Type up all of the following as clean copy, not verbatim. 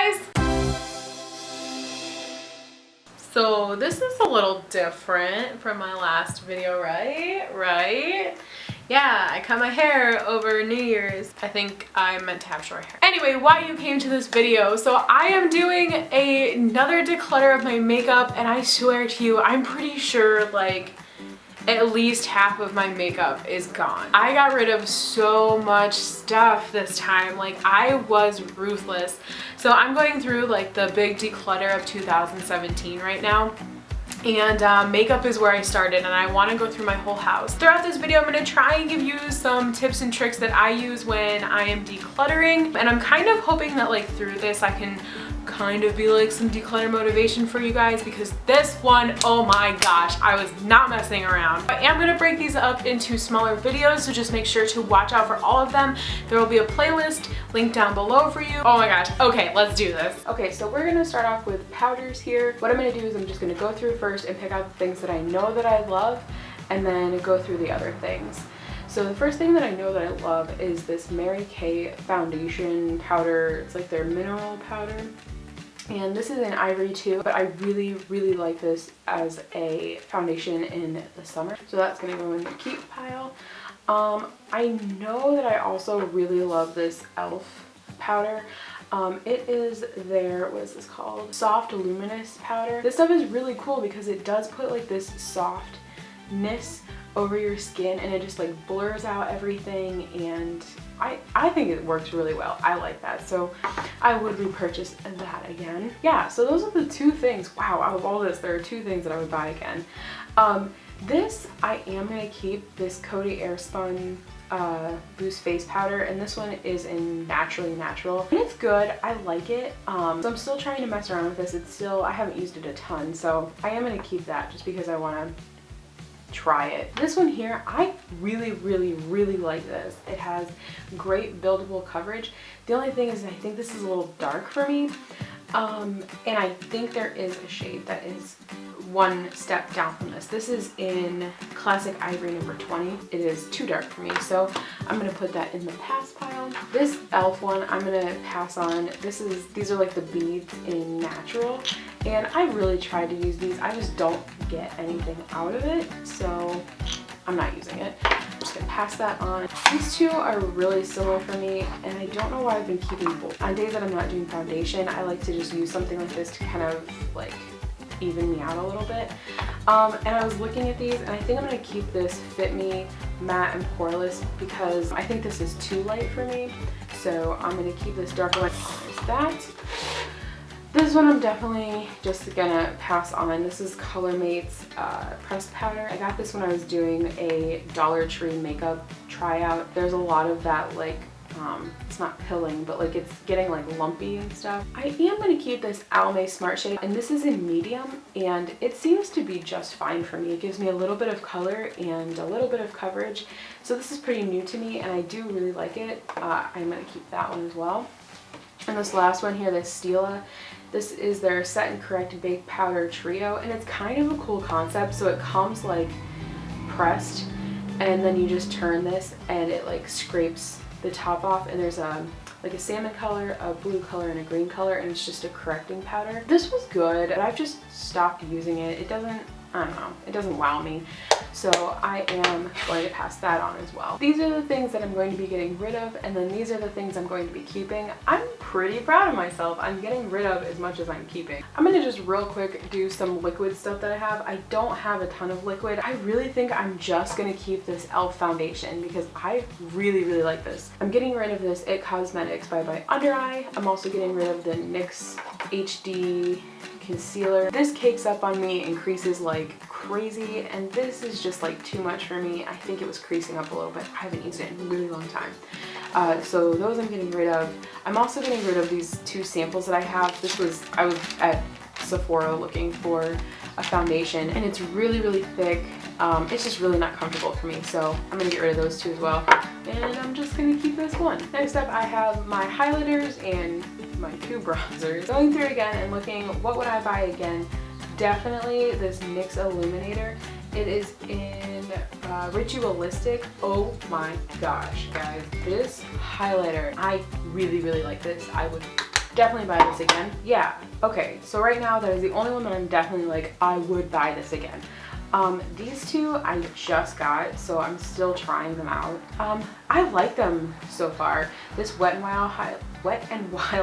guys! So this is a little different from my last video, right? Yeah, I cut my hair over New Year's. I think I meant to have short hair. Anyway, why you came to this video. So I am doing another declutter of my makeup, and I swear to you, I'm pretty sure like at least half of my makeup is gone. I got rid of so much stuff this time. Like, I was ruthless. So I'm going through like the big declutter of 2017 right now. And makeup is where I started, and I want to go through my whole house. Throughout this video, I'm going to try and give you some tips and tricks that I use when I am decluttering. And I'm kind of hoping that like through this I can kind of be like some declutter motivation for you guys, because this one, oh my gosh, I was not messing around. I am going to break these up into smaller videos, so just make sure to watch out for all of them. There will be a playlist linked down below for you. Oh my gosh. Okay, let's do this. Okay, so we're going to start off with powders here. What I'm going to do is I'm just going to go through first and pick out the things that I know that I love, and then go through the other things. So the first thing that I know that I love is this Mary Kay foundation powder. It's like their mineral powder. And this is in Ivory too, but I really like this as a foundation in the summer. So that's gonna go in the keep pile. I know that I also really love this e.l.f. powder. It is their, what is this called? Soft Luminous powder. This stuff is really cool because it does put like this softness over your skin, and it just like blurs out everything, and I think it works really well. I like that, so I would repurchase that again. Yeah, so those are the two things. Wow, out of all this, there are two things that I would buy again. This, I am gonna keep this Coty Airspun Boost Face Powder, and this one is in Naturally Natural, and it's good. I like it. So I'm still trying to mess around with this. It's still, I haven't used it a ton, so I am gonna keep that just because I want to try it. This one here, I really like this. It has great buildable coverage. The only thing is I think this is a little dark for me, and I think there is a shade that is one step down from this. This is in Classic Ivory number 20. It is too dark for me, so I'm gonna put that in the pass pile. This e.l.f. one I'm gonna pass on. These are like the beads in Natural, and I really tried to use these. I just don't get anything out of it, so I'm not using it. I'm just gonna pass that on. These two are really similar for me, and I don't know why I've been keeping both. On days that I'm not doing foundation, I like to just use something like this to kind of like even me out a little bit. And I was looking at these, and I think I'm gonna keep this Fit Me Matte and Poreless because I think this is too light for me. So I'm gonna keep this darker one. There's that. This one I'm definitely just gonna pass on. This is ColorMate's pressed powder. I got this when I was doing a Dollar Tree makeup tryout. There's a lot of that like, it's not pilling, but like it's getting like lumpy and stuff. I am going to keep this Almay Smart Shade, and this is in medium, and it seems to be just fine for me. It gives me a little bit of color and a little bit of coverage. So this is pretty new to me, and I do really like it. I'm going to keep that one as well. And this last one here, this Stila, this is their Set and Correct Baked Powder Trio, and it's kind of a cool concept. So it comes like pressed, and then you just turn this and it like scrapes the top off, and there's like a salmon color, a blue color, and a green color, and it's just a correcting powder. This was good, but I've just stopped using it. It doesn't, I don't know, it doesn't wow me. So I am going to pass that on as well. These are the things that I'm going to be getting rid of, and then these are the things I'm going to be keeping. I'm pretty proud of myself. I'm getting rid of as much as I'm keeping. I'm gonna just real quick do some liquid stuff that I have. I don't have a ton of liquid. I really think I'm just gonna keep this e.l.f. foundation because I really like this. I'm getting rid of this It Cosmetics by Under Eye. I'm also getting rid of the NYX HD concealer. This cakes up on me and creases like crazy, and this is just like too much for me. I think it was creasing up a little bit. I haven't used it in a really long time. So those I'm getting rid of. I'm also getting rid of these two samples that I have. I was at Sephora looking for a foundation, and it's really thick. It's just really not comfortable for me, so I'm gonna get rid of those two as well. And I'm just gonna keep this one. Next up, I have my highlighters and my two bronzers. Going through again and looking, what would I buy again? Definitely this NYX Illuminator. It is in Ritualistic. Oh my gosh, guys. This highlighter, I really like this. I would definitely buy this again. Yeah, okay, so right now that is the only one that I'm definitely like, I would buy this again. These two I just got, so I'm still trying them out. I like them so far. This Wet n Wild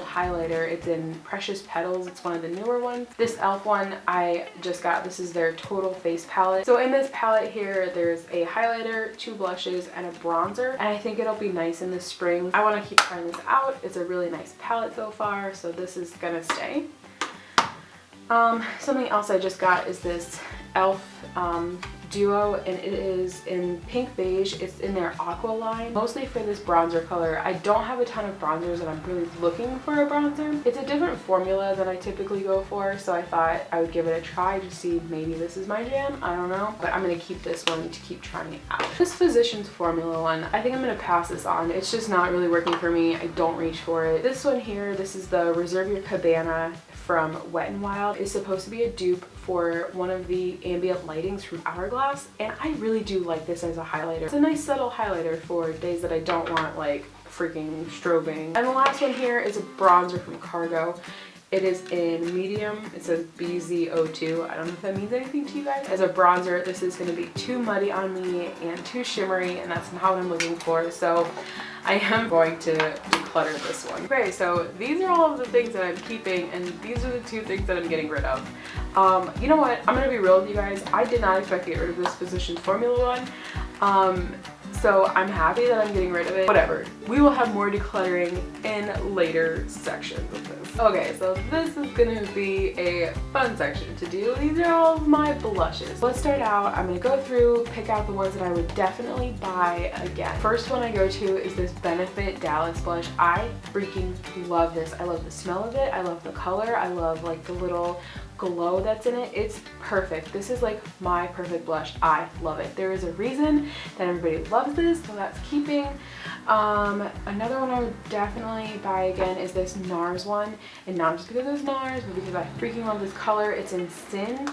highlighter, it's in Precious Petals. It's one of the newer ones. This e.l.f. one I just got. This is their total face palette. So in this palette here, there's a highlighter, 2 blushes, and a bronzer. And I think it'll be nice in the spring. I want to keep trying this out. It's a really nice palette so far, so this is gonna stay. Something else I just got is this e.l.f. duo, and it is in pink beige. It's in their aqua line, mostly for this bronzer color. I don't have a ton of bronzers and I'm really looking for a bronzer. It's a different formula than I typically go for, so I thought I would give it a try to see maybe this is my jam. I don't know, but I'm gonna keep this one to keep trying it out. This Physicians Formula one, I think I'm gonna pass this on. It's just not really working for me. I don't reach for it. This one here, this is the Reserve Your Cabana from Wet n Wild. It's supposed to be a dupe for one of the ambient lightings from Hourglass, and I really do like this as a highlighter. It's a nice subtle highlighter for days that I don't want like freaking strobing. And the last one here is a bronzer from Cargo. It is in medium. It says BZ02. I don't know if that means anything to you guys. As a bronzer, this is going to be too muddy on me and too shimmery, and that's not what I'm looking for. So I am going to declutter this one. Okay, so these are all of the things that I'm keeping, and these are the 2 things that I'm getting rid of. You know what? I'm gonna be real with you guys. I did not expect to get rid of this Physicians Formula one. So I'm happy that I'm getting rid of it. Whatever. We will have more decluttering in later sections of this. Okay, so this is gonna be a fun section to do. These are all of my blushes. Let's start out. I'm gonna go through, pick out the ones that I would definitely buy again. First one I go to is this Benefit Dallas blush. I freaking love this. I love the smell of it. I love the color. I love like the little glow that's in it. It's perfect. This is like my perfect blush. I love it. There is a reason that everybody loves this, so that's keeping. Another one I would definitely buy again is this NARS one, and not just because it's NARS, but because I freaking love this color. It's in Sin,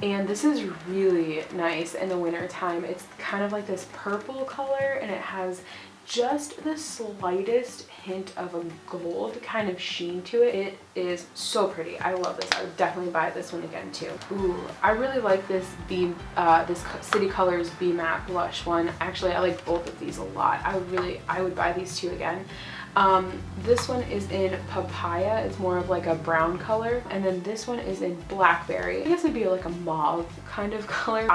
and this is really nice in the winter time. It's kind of like this purple color, and it has just the slightest hint of a gold kind of sheen to it. It is so pretty. I love this. I would definitely buy this one again too. Ooh, I really like this this City Colors B Matte blush one. Actually, I like both of these a lot. I would buy these 2 again. This one is in Papaya. It's more of like a brown color, and then this one is in Blackberry. I guess it'd be like a mauve kind of color.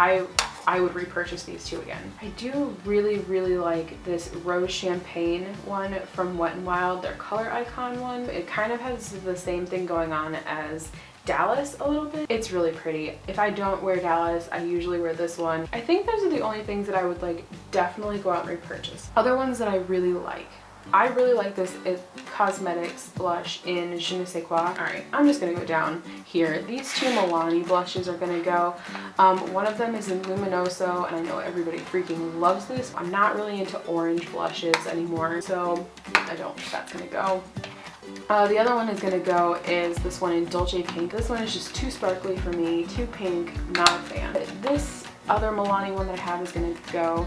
I would repurchase these 2 again. I do really like this Rose Champagne one from Wet n Wild, their Color Icon one. It kind of has the same thing going on as Dallas a little bit. It's really pretty. If I don't wear Dallas, I usually wear this one. I think those are the only things that I would like definitely go out and repurchase. Other ones that I really like. I really like this Cosmetics blush in Je ne sais quoi. Alright, I'm just going to go down here. These 2 Milani blushes are going to go. One of them is in Luminoso, and I know everybody freaking loves this. I'm not really into orange blushes anymore, so that's going to go. The other one is going to go is this one in Dolce Pink. This one is just too sparkly for me, too pink, not a fan. This other Milani one that I have is going to go.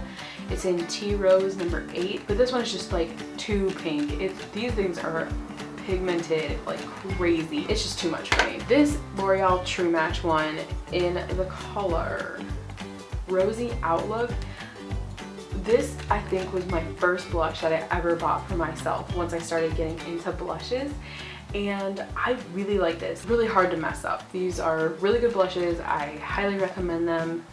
It's in Tea Rose number 8, but this one is just like too pink. These things are pigmented like crazy. It's just too much for me. This L'Oreal True Match one in the color Rosy Outlook. This I think was my first blush that I ever bought for myself once I started getting into blushes. And I really like this. Really hard to mess up. These are really good blushes. I highly recommend them.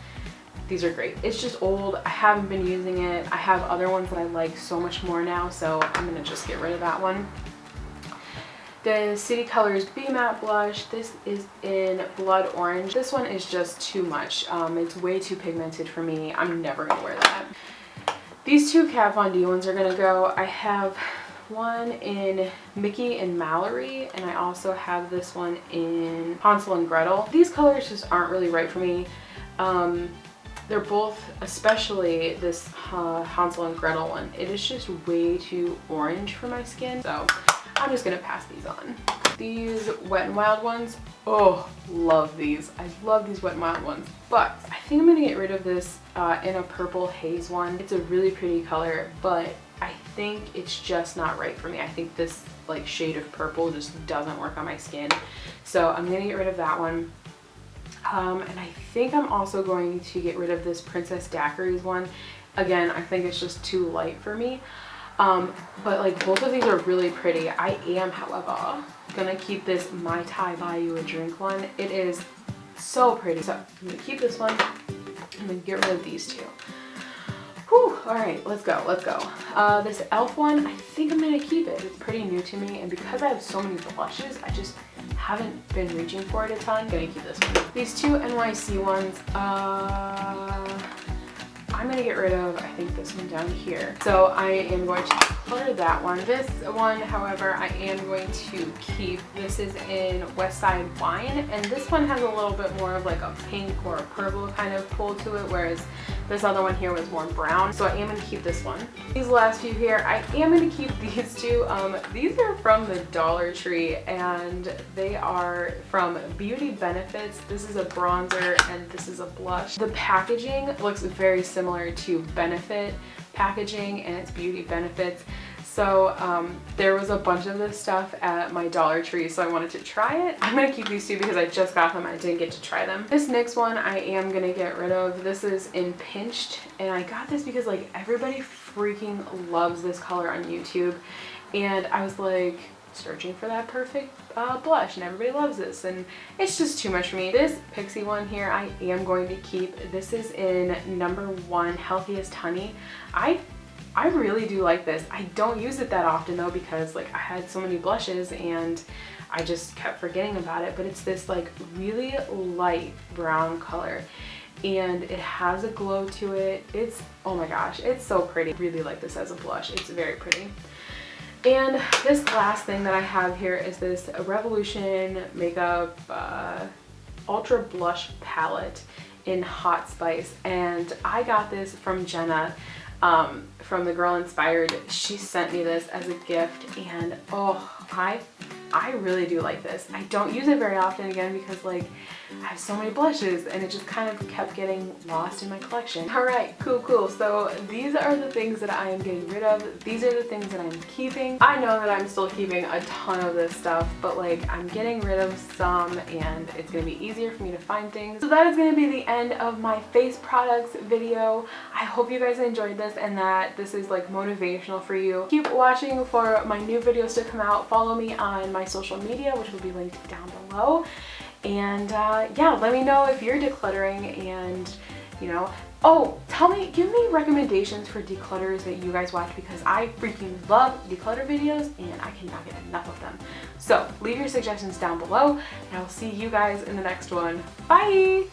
These are great. It's just old. I haven't been using it. I have other ones that I like so much more now, so I'm gonna just get rid of that one. The City Colors B Matte blush. This is in Blood Orange. This one is just too much. It's way too pigmented for me. I'm never gonna wear that. These 2 Kat Von D ones are gonna go. I have one in Mickey and Mallory, and I also have this one in Hansel and Gretel. These colors just aren't really right for me. They're both, especially this Hansel and Gretel one, it is just way too orange for my skin, so I'm just gonna pass these on. These Wet n Wild ones, oh, love these. I love these Wet n Wild ones, but I think I'm gonna get rid of this in a purple haze one. It's a really pretty color, but I think it's just not right for me. I think this like shade of purple just doesn't work on my skin. So I'm gonna get rid of that one. And I think I'm also going to get rid of this Princess Daiquiris one. Again, I think it's just too light for me. But like both of these are really pretty. I am, however, gonna keep this Mai Tai Buy You a Drink one. It is so pretty. So I'm gonna keep this one. I'm gonna get rid of these two. Whew, all right, let's go, let's go. This e.l.f. one, I think I'm gonna keep it. It's pretty new to me, and because I have so many blushes, I just haven't been reaching for it a ton. I'm gonna keep this one. These two NYC ones, I'm gonna get rid of, I think, this one down here. So I am going to declutter that one. This one, however, I am going to keep. This is in West Side Wine, and this one has a little bit more of like a pink or a purple kind of pull to it, whereas this other one here was more brown. So I am gonna keep this one. These last few here, I am gonna keep these two. These are from the Dollar Tree, and they are from Beauty Benefits. This is a bronzer and this is a blush. The packaging looks very similar to Benefit packaging, and it's Beauty Benefits. So there was a bunch of this stuff at my Dollar Tree, so I wanted to try it. I'm gonna keep these two because I just got them. I didn't get to try them. This next one I am gonna get rid of. This is in Pinched, and I got this because like everybody freaking loves this color on YouTube, and I was like searching for that perfect blush, and everybody loves this, and it's just too much for me. This Pixie one here I am going to keep. This is in number 1 Healthiest Honey. I really do like this. I don't use it that often though, because like I had so many blushes and I just kept forgetting about it, but it's this like really light brown color, and it has a glow to it. It's, oh my gosh, it's so pretty. I really like this as a blush. It's very pretty. And this last thing that I have here is this Revolution Makeup Ultra Blush Palette in Hot Spice, and I got this from Jenna, from The Girl Inspired. She sent me this as a gift, and oh, I really do like this. I don't use it very often, again, because like I have so many blushes and it just kind of kept getting lost in my collection. All right, cool. So these are the things that I am getting rid of. These are the things that I'm keeping. I know that I'm still keeping a ton of this stuff, but like I'm getting rid of some, and it's gonna be easier for me to find things. So that is gonna be the end of my face products video. I hope you guys enjoyed this and that this is like motivational for you. Keep watching for my new videos to come out. Follow me on my social media, which will be linked down below. And yeah, let me know if you're decluttering, and you know, oh, give me recommendations for declutters that you guys watch, because I freaking love declutter videos and I cannot get enough of them. So leave your suggestions down below, and I will see you guys in the next one. Bye!